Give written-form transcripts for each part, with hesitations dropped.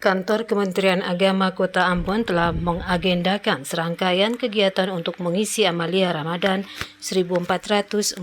Kantor Kementerian Agama Kota Ambon telah mengagendakan serangkaian kegiatan untuk mengisi Amalia Ramadan 1444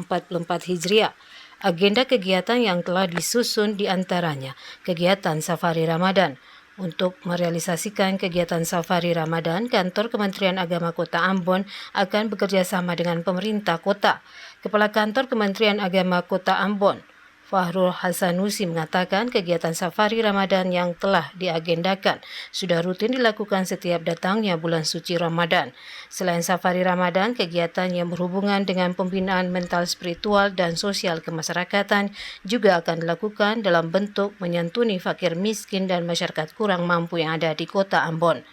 Hijriah. Agenda kegiatan yang telah disusun diantaranya kegiatan Safari Ramadan. Untuk merealisasikan kegiatan Safari Ramadan, Kantor Kementerian Agama Kota Ambon akan bekerjasama dengan pemerintah kota. Kepala Kantor Kementerian Agama Kota Ambon, Fahrul Hasanusi, mengatakan kegiatan Safari Ramadan yang telah diagendakan sudah rutin dilakukan setiap datangnya bulan suci Ramadan. Selain Safari Ramadan, kegiatan yang berhubungan dengan pembinaan mental spiritual dan sosial kemasyarakatan juga akan dilakukan dalam bentuk menyantuni fakir miskin dan masyarakat kurang mampu yang ada di Kota Ambon.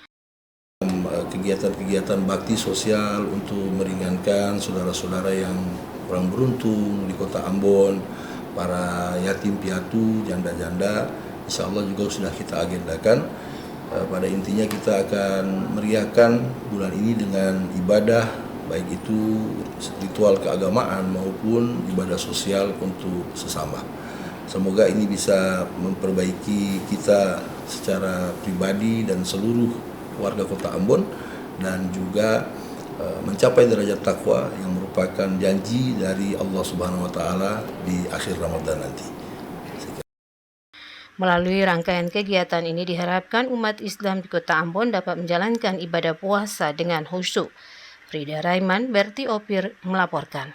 Kegiatan-kegiatan bakti sosial untuk meringankan saudara-saudara yang kurang beruntung di Kota Ambon, para yatim piatu, janda-janda, insya Allah juga sudah kita agendakan. Pada intinya kita akan meriahkan bulan ini dengan ibadah, baik itu ritual keagamaan maupun ibadah sosial untuk sesama. Semoga ini bisa memperbaiki kita secara pribadi dan seluruh warga Kota Ambon, dan juga mencapai derajat takwa yang merupakan janji dari Allah Subhanahu wa Ta'ala di akhir Ramadan nanti. Melalui rangkaian kegiatan ini diharapkan umat Islam di Kota Ambon dapat menjalankan ibadah puasa dengan khusyuk. Frida Raiman, Berti Opir melaporkan.